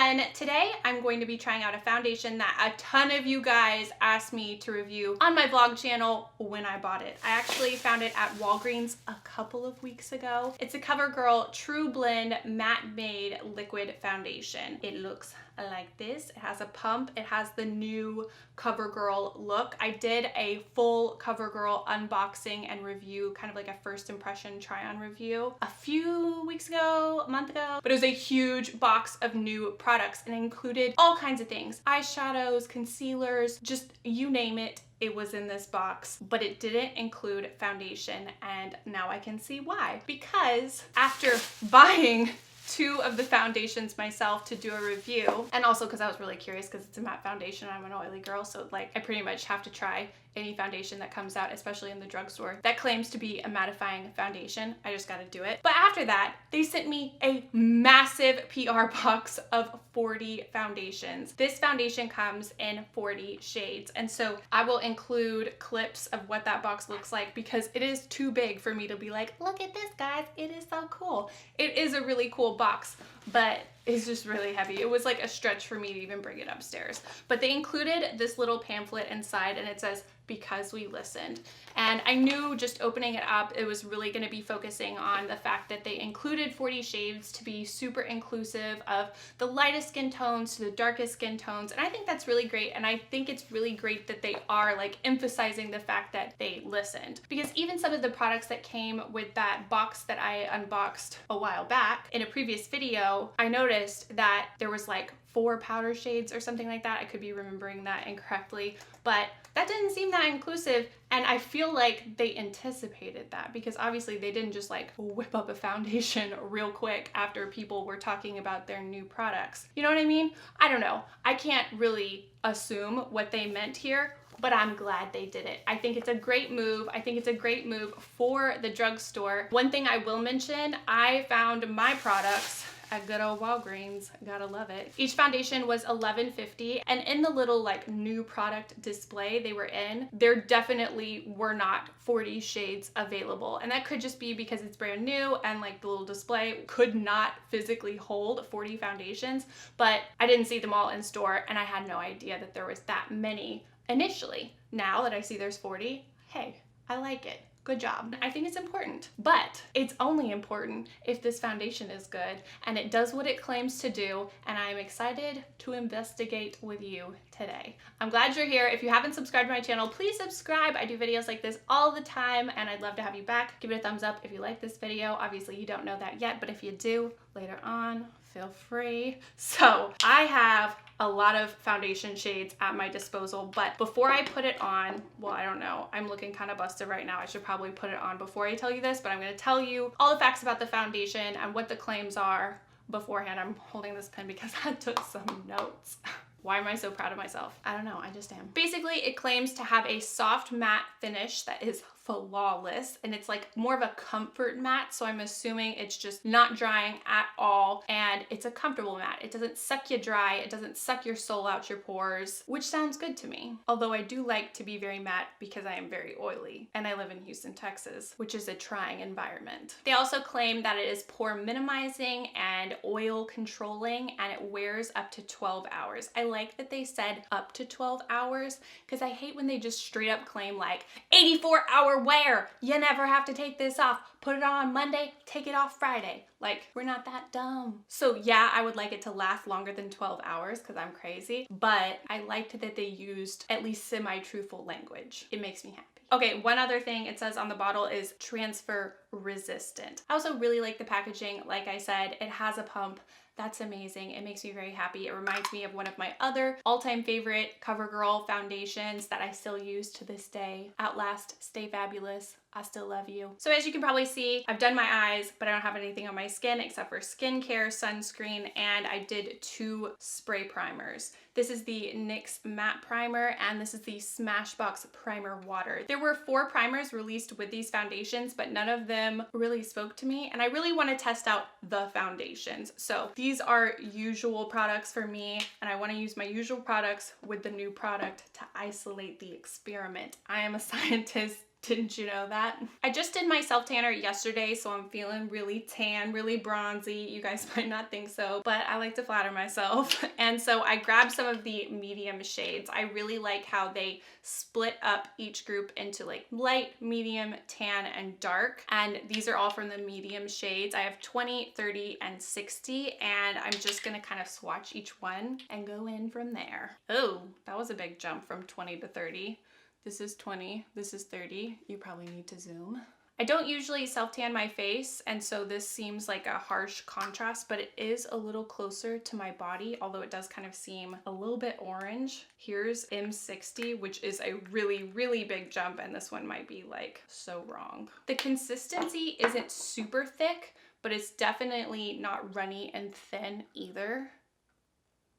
everyone! Today I'm going to be trying out a foundation that a ton of you guys asked me to review on my vlog channel when I bought it. I actually found it at Walgreens a couple of weeks ago. It's a CoverGirl True Blend Matte Made Liquid Foundation. It looks like this. It has a pump. It has the new CoverGirl look. I did a full CoverGirl unboxing and review, kind of like a first impression try-on review a few weeks ago, a month ago, but it was a huge box of new products and included all kinds of things. Eyeshadows, concealers, just you name it. It was in this box, but it didn't include foundation, and now I can see why. Because after buying two of the foundations myself to do a review, and also because I was really curious because it's a matte foundation and I'm an oily girl, so like I pretty much have to try any foundation that comes out, especially in the drugstore, that claims to be a mattifying foundation. I just gotta do it. But after that, they sent me a massive PR box of 40 foundations. This foundation comes in 40 shades, and so I will include clips of what that box looks like because it is too big for me to be like, look at this, guys, it is so cool. It is a really cool box, but it's just really heavy. It was like a stretch for me to even bring it upstairs. But they included this little pamphlet inside, and it says, "Because we listened." And I knew just opening it up, it was really going to be focusing on the fact that they included 40 shades to be super inclusive of the lightest skin tones to the darkest skin tones. And I think that's really great. And I think it's really great that they are like emphasizing the fact that they listened, because even some of the products that came with that box that I unboxed a while back in a previous video, I noticed that there was like 4 powder shades or something like that. I could be remembering that incorrectly, but that didn't seem that inclusive, and I feel like they anticipated that because obviously they didn't just like whip up a foundation real quick after people were talking about their new products. You know what I mean? I don't know. I can't really assume what they meant here, but I'm glad they did it. I think it's a great move. I think it's a great move for the drugstore. One thing I will mention, I found my products at good old Walgreens. Gotta love it. Each foundation was $11.50, and in the little like new product display they were in, there definitely were not 40 shades available. And that could just be because it's brand new and like the little display could not physically hold 40 foundations, but I didn't see them all in store and I had no idea that there was that many initially. Now that I see there's 40, hey, I like it. Good job. I think it's important, but it's only important if this foundation is good and it does what it claims to do, and I'm excited to investigate with you today. I'm glad you're here. If you haven't subscribed to my channel, please subscribe. I do videos like this all the time and I'd love to have you back. Give it a thumbs up if you like this video. Obviously you don't know that yet, but if you do later on, feel free. So I have a lot of foundation shades at my disposal, but before I put it on, well, I don't know, I'm looking kind of busted right now. I should probably put it on before I tell you this, but I'm going to tell you all the facts about the foundation and what the claims are beforehand. I'm holding this pen because I took some notes. Why am I so proud of myself? I don't know, I just am. Basically, it claims to have a soft matte finish that is flawless, and it's like more of a comfort matte, so I'm assuming it's just not drying at all, and it's a comfortable matte. It doesn't suck you dry, it doesn't suck your soul out your pores, which sounds good to me. Although I do like to be very matte because I am very oily, and I live in Houston, Texas, which is a trying environment. They also claim that it is pore minimizing and oil controlling, and it wears up to 12 hours. I like that they said up to 12 hours because I hate when they just straight up claim like 84-hour wear. You never have to take this off. Put it on Monday, take it off Friday. Like, we're not that dumb. So yeah, I would like it to last longer than 12 hours because I'm crazy, but I liked that they used at least semi-truthful language. It makes me happy. Okay, one other thing it says on the bottle is transfer resistant. I also really like the packaging. Like I said, it has a pump. That's amazing. It makes me very happy. It reminds me of one of my other all-time favorite CoverGirl foundations that I still use to this day. Outlast, Stay Fabulous. I still love you. So as you can probably see, I've done my eyes, but I don't have anything on my skin except for skincare, sunscreen, and I did 2 spray primers. This is the NYX Matte Primer, and this is the Smashbox Primer Water. There were 4 primers released with these foundations, but none of them really spoke to me, and I really want to test out the foundations. So these are usual products for me, and I want to use my usual products with the new product to isolate the experiment. I am a scientist. Didn't you know that? I just did my self tanner yesterday, so I'm feeling really tan, really bronzy. You guys might not think so, but I like to flatter myself. And so I grabbed some of the medium shades. I really like how they split up each group into like light, medium, tan, and dark. And these are all from the medium shades. I have 20, 30, and 60, and I'm just gonna kind of swatch each one and go in from there. Oh, that was a big jump from 20 to 30. This is 20, this is 30. You probably need to zoom. I don't usually self-tan my face, and so this seems like a harsh contrast, but it is a little closer to my body, although it does kind of seem a little bit orange. Here's M60, which is a really, really big jump, and this one might be like so wrong. The consistency isn't super thick, but it's definitely not runny and thin either.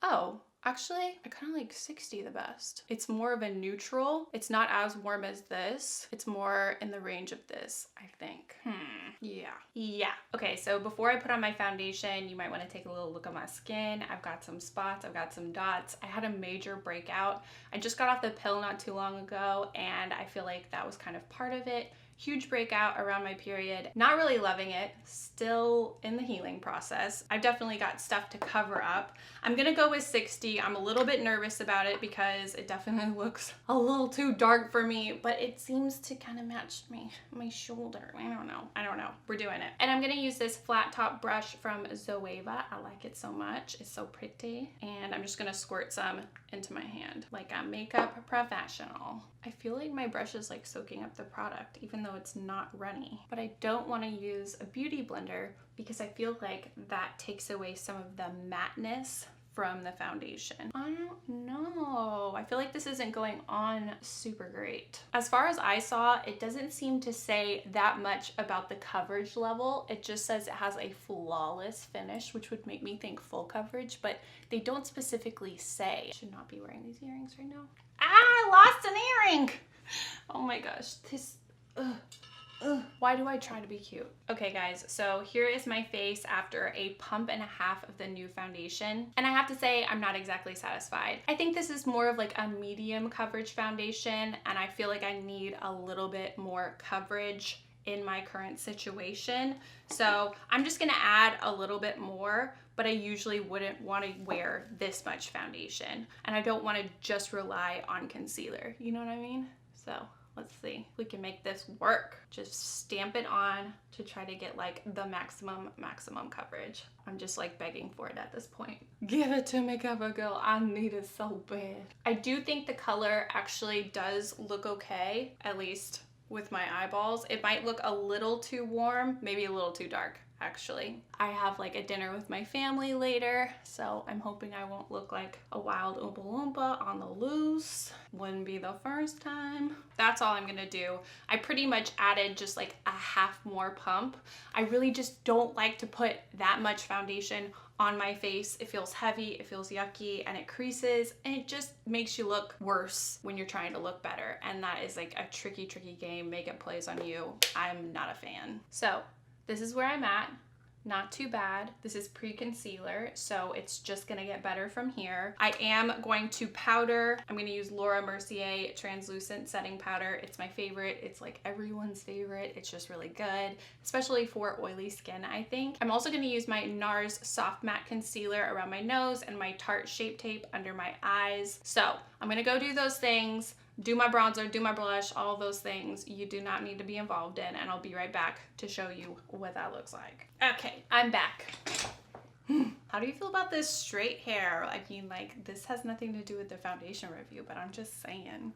Oh. Actually, I kind of like 60 the best. It's more of a neutral. It's not as warm as this. It's more in the range of this, I think. Yeah. Okay, so before I put on my foundation, you might want to take a little look at my skin. I've got some spots, I've got some dots. I had a major breakout. I just got off the pill not too long ago, and I feel like that was kind of part of it. Huge breakout around my period. Not really loving it. Still in the healing process. I've definitely got stuff to cover up. I'm gonna go with 60. I'm a little bit nervous about it because it definitely looks a little too dark for me, but it seems to kind of match my shoulder. I don't know. We're doing it. And I'm gonna use this flat top brush from Zoeva. I like it so much. It's so pretty. And I'm just gonna squirt some into my hand like a makeup professional. I feel like my brush is like soaking up the product, even though it's not runny. But I don't want to use a beauty blender because I feel like that takes away some of the matte-ness from the foundation. I don't know. I feel like this isn't going on super great. As far as I saw, it doesn't seem to say that much about the coverage level. It just says it has a flawless finish, which would make me think full coverage, but they don't specifically say. I should not be wearing these earrings right now. Ah, I lost an earring! Oh my gosh, this, why do I try to be cute? Okay guys, so here is my face after a pump and a half of the new foundation. And I have to say, I'm not exactly satisfied. I think this is more of like a medium coverage foundation, and I feel like I need a little bit more coverage in my current situation. So I'm just gonna add a little bit more, but I usually wouldn't want to wear this much foundation. And I don't want to just rely on concealer. You know what I mean? So let's see if we can make this work. Just stamp it on to try to get like the maximum coverage. I'm just like begging for it at this point. Give it to me, CoverGirl. I need it so bad. I do think the color actually does look okay, at least with my eyeballs. It might look a little too warm, maybe a little too dark. Actually, I have like a dinner with my family later, so I'm hoping I won't look like a wild Oompa Loompa on the loose. Wouldn't be the first time. That's all I'm gonna do. I pretty much added just like a half more pump. I really just don't like to put that much foundation on my face. It feels heavy, it feels yucky, and it creases, and it just makes you look worse when you're trying to look better. And that is like a tricky game. Makeup plays on you. I'm not a fan. So this is where I'm at. Not too bad. This is pre-concealer, so it's just gonna get better from here. I am going to powder. I'm gonna use Laura Mercier translucent setting powder. It's my favorite. It's like everyone's favorite. It's just really good, especially for oily skin, I think. I'm also gonna use my NARS Soft Matte Concealer around my nose and my Tarte Shape Tape under my eyes. So I'm gonna go do those things. Do my bronzer, do my blush, all those things you do not need to be involved in, and I'll be right back to show you what that looks like. Okay, I'm back. How do you feel about this straight hair? I mean, like, this has nothing to do with the foundation review, but I'm just saying,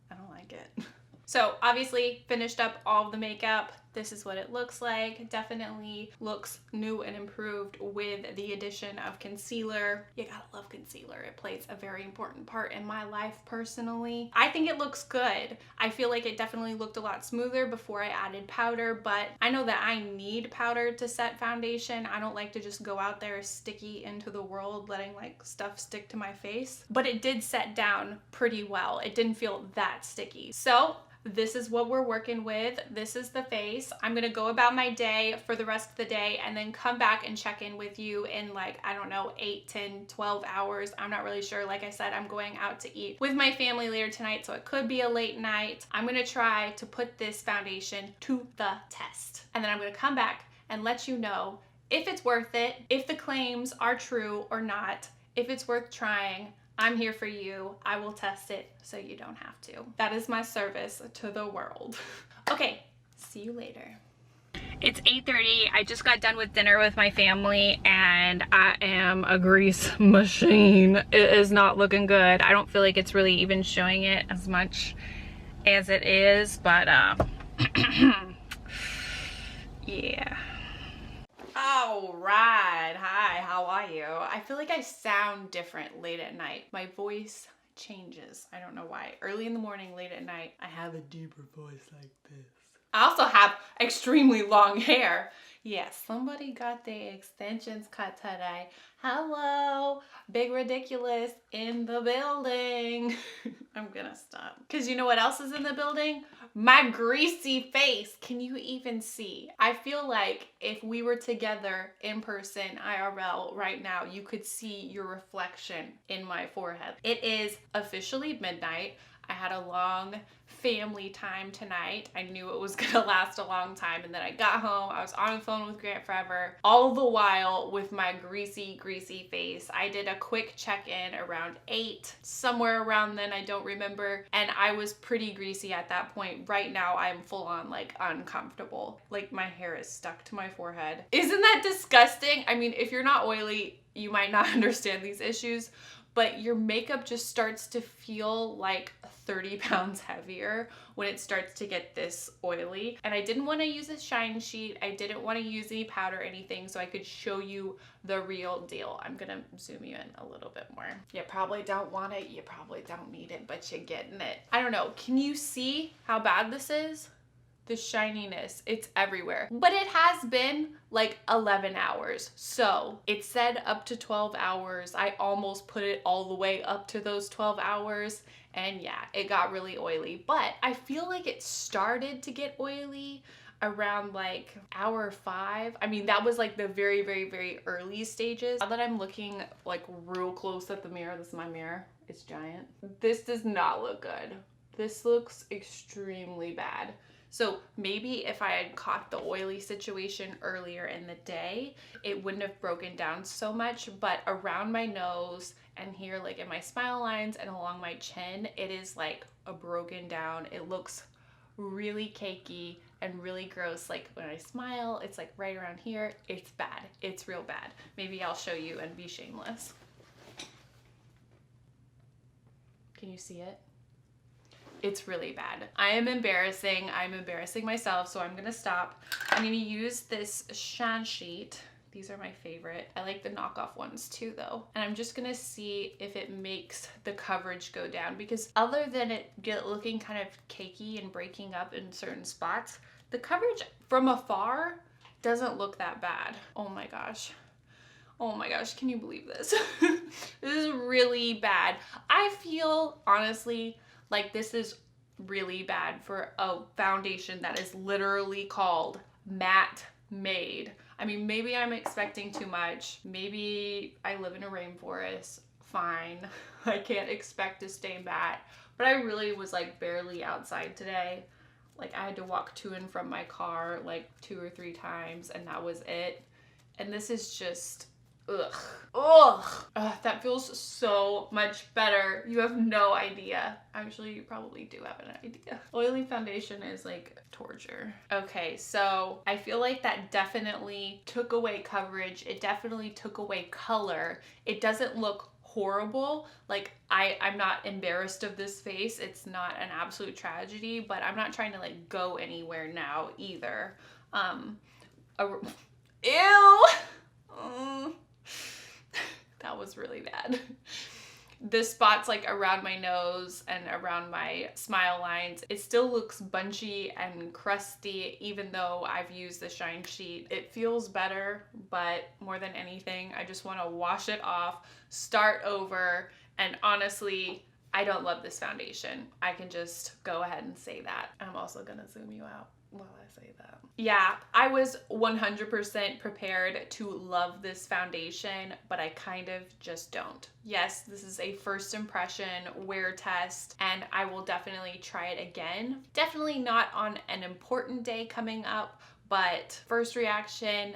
I don't like it. So obviously finished up all of the makeup. This is what it looks like. Definitely looks new and improved with the addition of concealer. You gotta love concealer. It plays a very important part in my life personally. I think it looks good. I feel like it definitely looked a lot smoother before I added powder, but I know that I need powder to set foundation. I don't like to just go out there sticky into the world, letting like stuff stick to my face. But it did set down pretty well. It didn't feel that sticky. So this is what we're working with. This is the face. I'm gonna go about my day for the rest of the day and then come back and check in with you in like, I don't know, 8, 10, 12 hours. I'm not really sure. Like I said, I'm going out to eat with my family later tonight, so it could be a late night. I'm gonna try to put this foundation to the test. And then I'm gonna come back and let you know if it's worth it, if the claims are true or not, if it's worth trying. I'm here for you. I will test it so you don't have to. That is my service to the world. Okay, see you later. It's 8:30. I just got done with dinner with my family and I am a grease machine. It is not looking good. I don't feel like it's really even showing it as much as it is, but yeah. All right. Hi, how are you? I feel like I sound different late at night. My voice changes. I don't know why. Early in the morning, late at night, I have a deeper voice like this. I also have extremely long hair. Yes, somebody got their extensions cut today. Hello, Big Ridiculous in the building. I'm gonna stop. Because you know what else is in the building? My greasy face. Can you even see? I feel like if we were together in person, IRL, right now, you could see your reflection in my forehead. It is officially midnight. I had a long family time tonight. I knew it was gonna last a long time, and then I got home, I was on the phone with Grant forever, all the while with my greasy face. I did a quick check-in around 8, somewhere around then, I don't remember, and I was pretty greasy at that point. Right now, I'm full on like uncomfortable. Like my hair is stuck to my forehead. Isn't that disgusting? I mean, if you're not oily, you might not understand these issues, but your makeup just starts to feel like 30 pounds heavier when it starts to get this oily. And I didn't want to use a shine sheet. I didn't want to use any powder or anything, so I could show you the real deal. I'm gonna zoom you in a little bit more. You probably don't want it, you probably don't need it, but you're getting it. I don't know, can you see how bad this is? The shininess, it's everywhere. But it has been like 11 hours. So it said up to 12 hours. I almost put it all the way up to those 12 hours. And yeah, it got really oily. But I feel like it started to get oily around like hour 5. I mean, that was like the very early stages. Now that I'm looking like real close at the mirror, this is my mirror, it's giant. This does not look good. This looks extremely bad. So maybe if I had caught the oily situation earlier in the day, it wouldn't have broken down so much, but around my nose and here like in my smile lines and along my chin, it is like a broken down. It looks really cakey and really gross. Like when I smile, it's like right around here. It's bad. It's real bad. Maybe I'll show you and be shameless. Can you see it? It's really bad. I am embarrassing. I'm embarrassing myself, so I'm gonna stop. I'm gonna use this shine sheet. These are my favorite. I like the knockoff ones too though. And I'm just gonna see if it makes the coverage go down, because other than it looking kind of cakey and breaking up in certain spots, the coverage from afar doesn't look that bad. Oh my gosh. Oh my gosh, can you believe this? This is really bad. I feel, honestly, like this is really bad for a foundation that is literally called Matte Made. I mean, maybe I'm expecting too much. Maybe I live in a rainforest. Fine. I can't expect to stay matte. But I really was like barely outside today. Like I had to walk to and from my car like 2 or 3 times and that was it. And this is just ugh. Ugh, that feels so much better. You have no idea. Actually, you probably do have an idea. Oily foundation is like torture. Okay, so I feel like that definitely took away coverage. It definitely took away color. It doesn't look horrible. Like I'm not embarrassed of this face. It's not an absolute tragedy, but I'm not trying to like go anywhere now either. Ew! That was really bad. The spots like around my nose and around my smile lines, it still looks bunchy and crusty even though I've used the shine sheet. It feels better, but more than anything, I just want to wash it off, start over, and honestly, I don't love this foundation. I can just go ahead and say that. I'm also gonna zoom you out while I say that. Yeah, I was 100% prepared to love this foundation, but I kind of just don't. Yes, this is a first impression wear test, and I will definitely try it again. Definitely not on an important day coming up, but first reaction,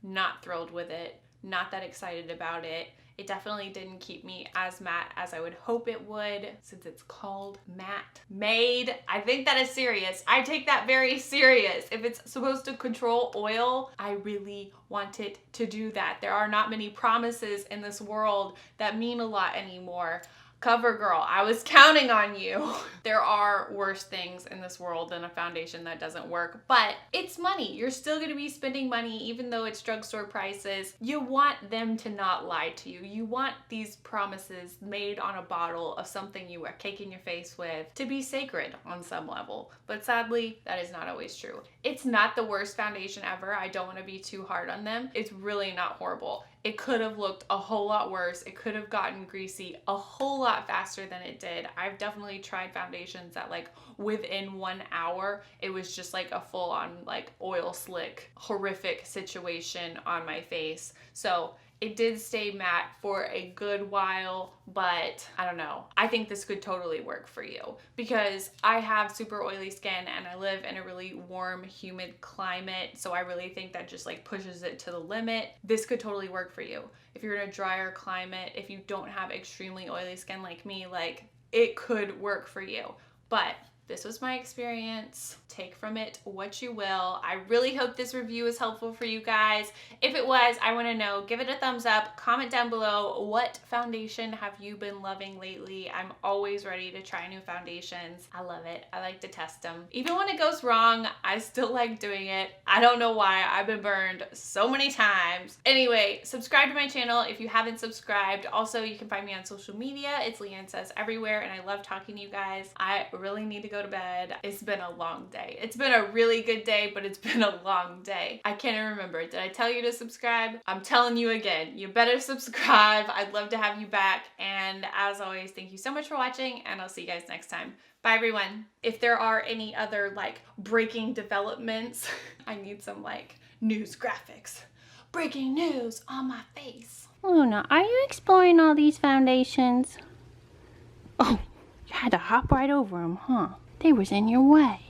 not thrilled with it, not that excited about it. It definitely didn't keep me as matte as I would hope it would, since it's called Matte Made. I think that is serious. I take that very serious. If it's supposed to control oil, I really want it to do that. There are not many promises in this world that mean a lot anymore. CoverGirl, I was counting on you. There are worse things in this world than a foundation that doesn't work, but it's money. You're still gonna be spending money even though it's drugstore prices. You want them to not lie to you. You want these promises made on a bottle of something you are caking your face with to be sacred on some level. But sadly, that is not always true. It's not the worst foundation ever. I don't wanna be too hard on them. It's really not horrible. It could have looked a whole lot worse. It could have gotten greasy a whole lot faster than it did. I've definitely tried foundations that like within 1 hour, it was just like a full on like oil slick, horrific situation on my face. So it did stay matte for a good while, but I don't know. I think this could totally work for you because I have super oily skin and I live in a really warm, humid climate. So I really think that just like pushes it to the limit. This could totally work for you. If you're in a drier climate, if you don't have extremely oily skin like me, like it could work for you. But this was my experience. Take from it what you will. I really hope this review is helpful for you guys. If it was, I want to know, give it a thumbs up, comment down below, what foundation have you been loving lately? I'm always ready to try new foundations. I love it. I like to test them. Even when it goes wrong, I still like doing it. I don't know why. I've been burned so many times. Anyway, subscribe to my channel if you haven't subscribed. Also, you can find me on social media. It's LeighAnnSays everywhere, and I love talking to you guys. I really need to go to bed. It's been a long day. It's been a really good day, but it's been a long day. I can't even remember. Did I tell you to subscribe? I'm telling you again, you better subscribe. I'd love to have you back. And as always, thank you so much for watching, and I'll see you guys next time. Bye everyone. If there are any other like breaking developments, I need some like news graphics. Breaking news on my face. Luna, are you exploring all these foundations? Oh, you had to hop right over them, huh? They was in your way.